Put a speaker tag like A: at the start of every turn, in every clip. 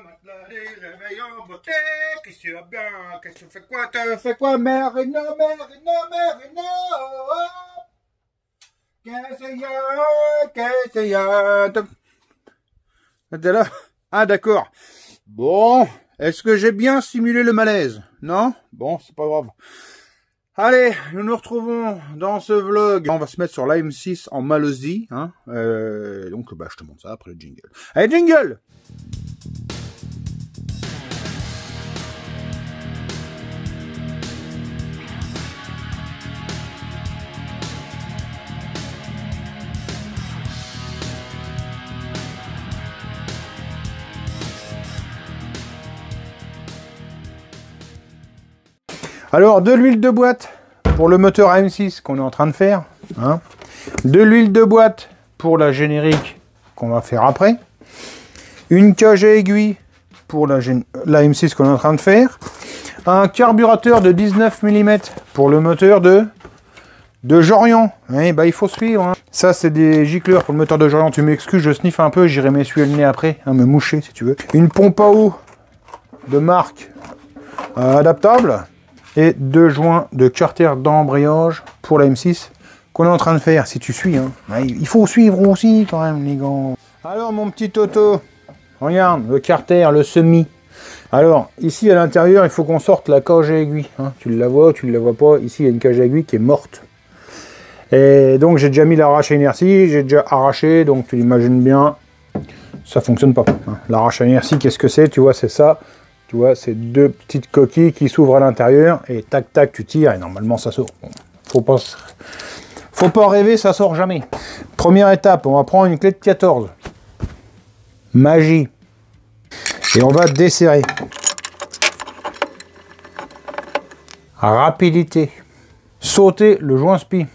A: matelas des réveils en beauté. Qu'est-ce que tu vas bien? Qu'est-ce que tu fais quoi? Tu fais quoi? Mère Reno, mère Reno, mère Reno. Qu'est-ce qu'il y a? T'es là? Ah, d'accord. Bon, est-ce que j'ai bien simulé le malaise? Non? Bon, c'est pas grave. Allez, nous nous retrouvons dans ce vlog. On va se mettre sur l'AM6 en Malaisie. Hein. Donc, bah, je te montre ça après le jingle. Allez, jingle! Alors, de l'huile de boîte pour le moteur AM6 qu'on est en train de faire. Hein. De l'huile de boîte pour la générique qu'on va faire après. Une cage à aiguille pour la AM6 qu'on est en train de faire. Un carburateur de 19 mm pour le moteur de Jorian. Hein, bah, il faut suivre. Hein. Ça, c'est des gicleurs pour le moteur de Jorian. Tu m'excuses, je sniffe un peu, j'irai m'essuyer le nez après. Hein, me moucher si tu veux. Une pompe à eau de marque adaptable. Et 2 joints de carter d'embrayage pour la M6 qu'on est en train de faire, si tu suis. Hein. Il faut suivre aussi quand même, les gars. Alors, mon petit Toto, regarde, le carter, le semi. Alors, ici à l'intérieur, il faut qu'on sorte la cage à aiguille. Hein. Tu la vois ou tu ne la vois pas. Ici, il y a une cage à aiguille qui est morte. Et donc, j'ai déjà mis l'arrache à inertie, j'ai déjà arraché, donc tu l'imagines bien, ça fonctionne pas. Hein. L'arrache à inertie, qu'est-ce que c'est? Tu vois, c'est ça. Tu vois, c'est 2 petites coquilles qui s'ouvrent à l'intérieur et tac tac tu tires et normalement ça sort. Bon, faut pas rêver, ça sort jamais. Première étape, on va prendre une clé de 14. Magie. Et on va desserrer. Rapidité. Sauter le joint spi.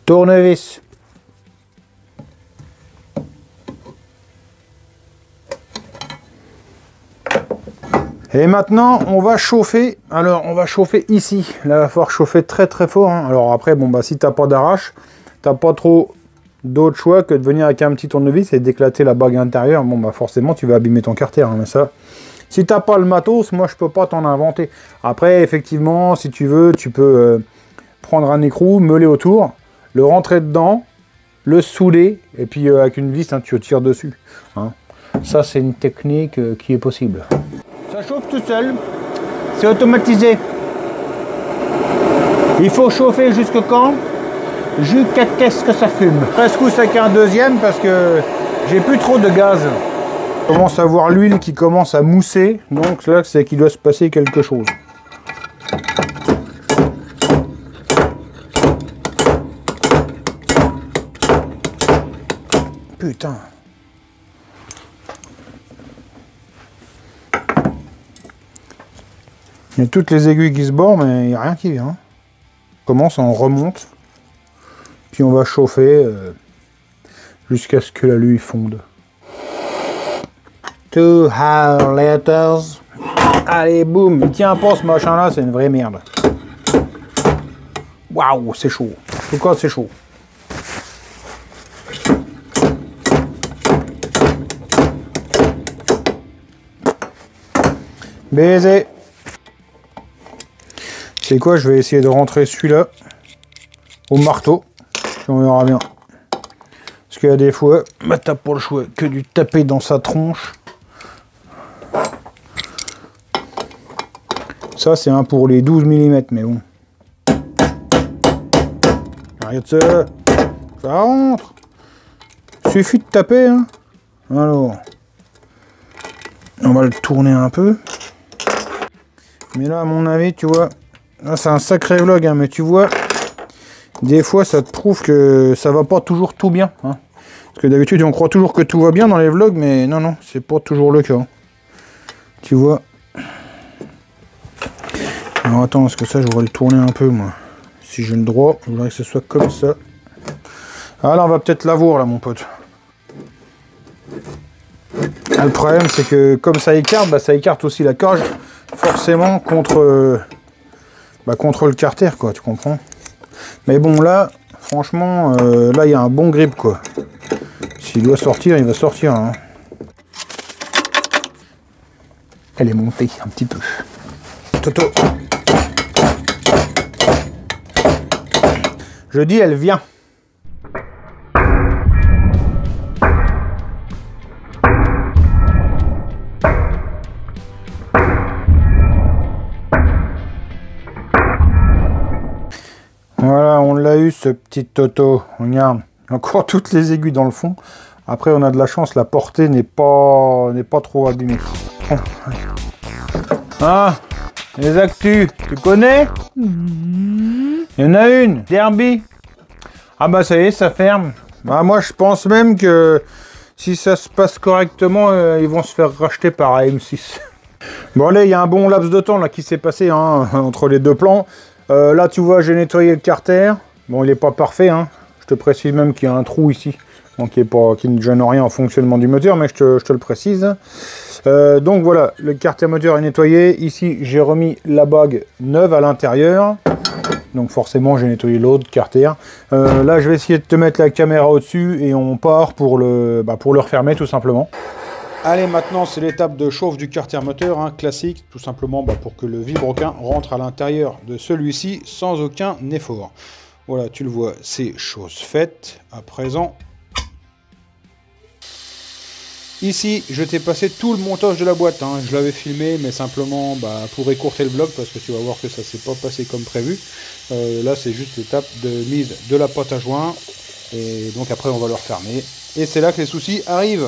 A: Tournevis. Et maintenant, on va chauffer. Alors, on va chauffer ici. Là, il va falloir chauffer très très fort. Hein. Alors après, bon bah si t'as pas d'arrache, t'as pas trop d'autre choix que de venir avec un petit tournevis et d'éclater la bague intérieure. Bon bah forcément, tu vas abîmer ton carter. Hein, mais ça, si t'as pas le matos, moi je peux pas t'en inventer. Après, effectivement, si tu veux, tu peux prendre un écrou, meuler autour, le rentrer dedans, le souder et puis avec une vis, hein, tu tires dessus. Hein. Ça, c'est une technique qui est possible. Ça chauffe tout seul, c'est automatisé. Il faut chauffer jusque quand? Jusqu'à qu'est-ce que ça fume. Presque avec un deuxième parce que j'ai plus trop de gaz. Je commence à voir l'huile qui commence à mousser, donc là c'est qu'il doit se passer quelque chose. Putain. Il y a toutes les aiguilles qui se bordent, mais il n'y a rien qui vient. On commence, on remonte, puis on va chauffer jusqu'à ce que la luie fonde. 2 hours later. Allez, boum. Il tient pas ce machin-là, c'est une vraie merde. Waouh, c'est chaud. Pourquoi c'est chaud? Baiser. C'est quoi? Je vais essayer de rentrer celui-là au marteau. Puis on verra bien. Parce qu'il y a des fois, bah, t'as pas le choix que du taper dans sa tronche. Ça, c'est un pour les 12 mm, mais bon. Arrête ça. Ça rentre. Suffit de taper, hein. Alors. On va le tourner un peu. Mais là, à mon avis, tu vois. Là, c'est un sacré vlog, hein, mais tu vois, des fois, ça te prouve que ça va pas toujours tout bien. Hein. Parce que d'habitude, on croit toujours que tout va bien dans les vlogs, mais non, non, c'est pas toujours le cas. Tu vois. Alors, attends, parce que ça, je voudrais le tourner un peu, moi. Si j'ai le droit, je voudrais que ce soit comme ça. Ah, là, on va peut-être l'avoir, là, mon pote. Ah, le problème, c'est que comme ça écarte, bah, ça écarte aussi la cage, forcément, contre... contre le carter, quoi, tu comprends. Mais bon, là, franchement, là, il y a un bon grip, quoi. S'il doit sortir, il va sortir. Hein. Elle est montée un petit peu. Toto. Je dis, elle vient. Voilà, on l'a eu ce petit Toto. Regarde, encore toutes les aiguilles dans le fond. Après, on a de la chance, la portée n'est pas trop abîmée. Ah, les actus, tu connais? Il y en a une, Derby. Ah bah ça y est, ça ferme. Bah moi je pense même que si ça se passe correctement, ils vont se faire racheter par AM6. Bon allez, il y a un bon laps de temps là qui s'est passé hein, entre les deux plans. Là tu vois, j'ai nettoyé le carter. Bon, il n'est pas parfait, hein. Je te précise même qu'il y a un trou ici. Donc qui ne gêne rien en fonctionnement du moteur, mais je te le précise. Donc voilà, le carter moteur est nettoyé. Ici, j'ai remis la bague neuve à l'intérieur. Donc forcément, j'ai nettoyé l'autre carter. Là, je vais essayer de te mettre la caméra au-dessus et on part pour le refermer tout simplement. Allez, maintenant, c'est l'étape de chauffe du carter moteur, hein, classique, tout simplement pour que le vilebrequin rentre à l'intérieur de celui-ci sans aucun effort. Voilà, tu le vois, c'est chose faite. À présent, ici, je t'ai passé tout le montage de la boîte. Hein. Je l'avais filmé, mais simplement pour écourter le vlog, parce que tu vas voir que ça s'est pas passé comme prévu. Là, c'est juste l'étape de mise de la pâte à joint. Et donc après, on va le refermer. Et c'est là que les soucis arrivent.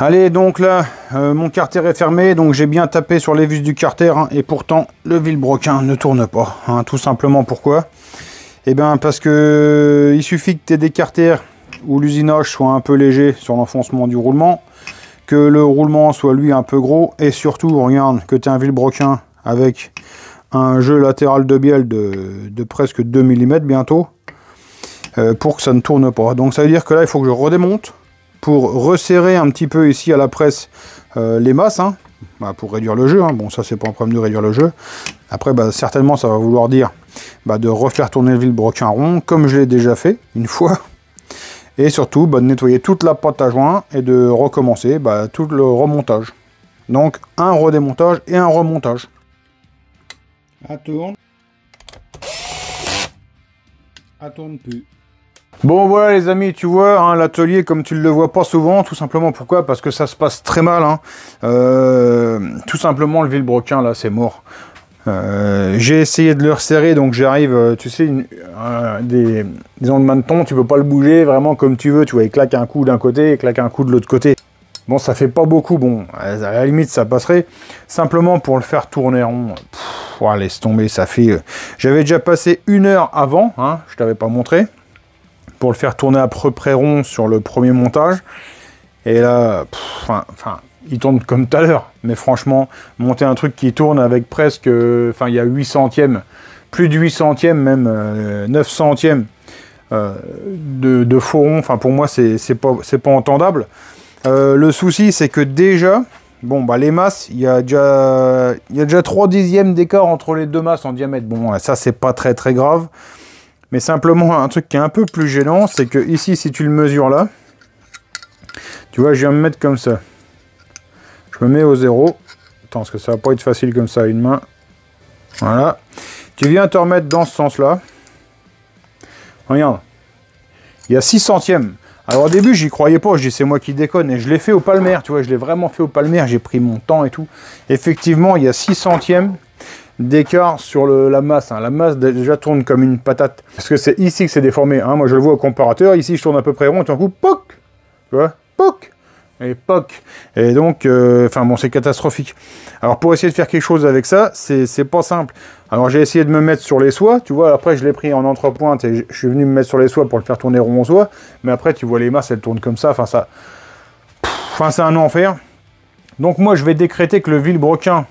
A: Allez, donc là, mon carter est fermé, donc j'ai bien tapé sur les vis du carter, hein, et pourtant, le vilebrequin ne tourne pas. Hein, tout simplement, pourquoi? Eh bien, parce que il suffit que tu aies des carters où l'usinage soit un peu léger sur l'enfoncement du roulement, que le roulement soit, lui, un peu gros, et surtout, regarde, que tu aies un vilebrequin avec un jeu latéral de bielle de presque 2 mm bientôt, pour que ça ne tourne pas. Donc, ça veut dire que là, il faut que je redémonte, pour resserrer un petit peu ici à la presse les masses, hein, pour réduire le jeu. Hein. Bon, ça, c'est pas un problème de réduire le jeu. Après, certainement, ça va vouloir dire de refaire tourner le vilebrequin rond, comme je l'ai déjà fait une fois. Et surtout, de nettoyer toute la pâte à joint et de recommencer tout le remontage. Donc, un redémontage et un remontage. À tourne. À tourne plus. Bon voilà les amis, tu vois, hein, l'atelier comme tu ne le vois pas souvent, tout simplement pourquoi? Parce que ça se passe très mal. Hein. Tout simplement le vilebrequin là c'est mort. J'ai essayé de le resserrer, donc j'arrive, tu sais, des ongles de thon, tu peux pas le bouger vraiment comme tu veux, tu vois, il claque un coup d'un côté, il claque un coup de l'autre côté. Bon, ça fait pas beaucoup, bon, à la limite ça passerait, simplement pour le faire tourner rond, laisse tomber, ça fait... J'avais déjà passé 1 heure avant, hein, je t'avais pas montré, pour le faire tourner à peu près rond sur le premier montage. Et là, il tourne comme tout à l'heure. Mais franchement, monter un truc qui tourne avec presque... il y a 8 centièmes, plus de 8 centièmes même, 9 centièmes de faux rond. Enfin, pour moi, c'est pas entendable. Le souci, c'est que déjà... Bon, les masses, il y a déjà 3 dixièmes d'écart entre les deux masses en diamètre. Bon, ça, c'est pas très très grave. Mais simplement, un truc qui est un peu plus gênant, c'est que ici, si tu le mesures là, tu vois, je viens me mettre comme ça. Je me mets au 0. Attends, parce que ça va pas être facile comme ça à une main. Voilà. Tu viens te remettre dans ce sens-là. Regarde. Il y a 6 centièmes. Alors au début, j'y croyais pas. Je dis, c'est moi qui déconne. Et je l'ai fait au palmaire, tu vois. Je l'ai vraiment fait au palmaire. J'ai pris mon temps et tout. Effectivement, il y a 6 centièmes d'écart sur la masse. Hein. La masse déjà tourne comme une patate. Parce que c'est ici que c'est déformé. Hein. Moi, je le vois au comparateur. Ici, je tourne à peu près rond. Et tout d'un coup, poc! Tu vois? Poc! Et poc! Et donc, c'est catastrophique. Alors, pour essayer de faire quelque chose avec ça, c'est pas simple. Alors, j'ai essayé de me mettre sur les soies. Tu vois, après, je l'ai pris en entrepointe et je suis venu me mettre sur les soies pour le faire tourner rond en soie. Mais après, tu vois, les masses, elles tournent comme ça. C'est un enfer. Donc, moi, je vais décréter que le vilebrequin...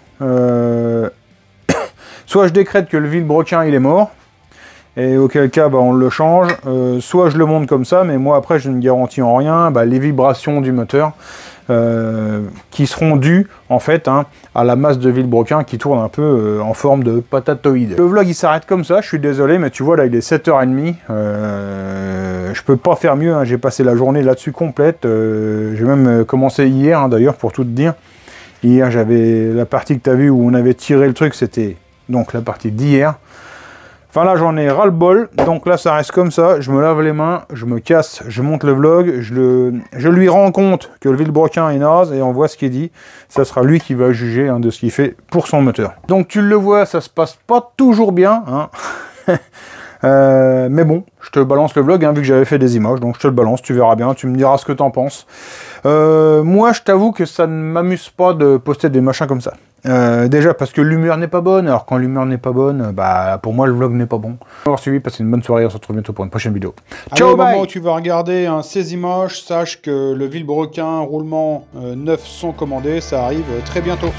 A: soit je décrète que le vilebrequin il est mort, et auquel cas bah, on le change. Soit je le monte comme ça, mais moi après je ne garantis en rien les vibrations du moteur qui seront dues en fait à la masse de vilebrequin qui tourne un peu en forme de patatoïde. Le vlog il s'arrête comme ça, je suis désolé, mais tu vois là il est 7h30. Je peux pas faire mieux, j'ai passé la journée là-dessus complète. J'ai même commencé hier d'ailleurs pour tout te dire. Hier j'avais la partie que tu as vue où on avait tiré le truc, c'était donc la partie d'hier. Enfin là j'en ai ras le bol, donc là ça reste comme ça, je me lave les mains, je me casse, je monte le vlog, je lui rends compte que le vilebrequin est naze et on voit ce qu'il dit. Ça sera lui qui va juger de ce qu'il fait pour son moteur. Donc tu le vois, ça se passe pas toujours bien. Mais bon, je te balance le vlog vu que j'avais fait des images, donc je te le balance, tu verras bien, tu me diras ce que t'en penses. Moi je t'avoue que ça ne m'amuse pas de poster des machins comme ça. Déjà parce que l'humeur n'est pas bonne, alors quand l'humeur n'est pas bonne, pour moi le vlog n'est pas bon. Avoir suivi, passez une bonne soirée, on se retrouve bientôt pour une prochaine vidéo. Ciao, bye. Au moment où tu vas regarder ces images, sache que le vilebrequin roulement 9 sont commandés, ça arrive très bientôt.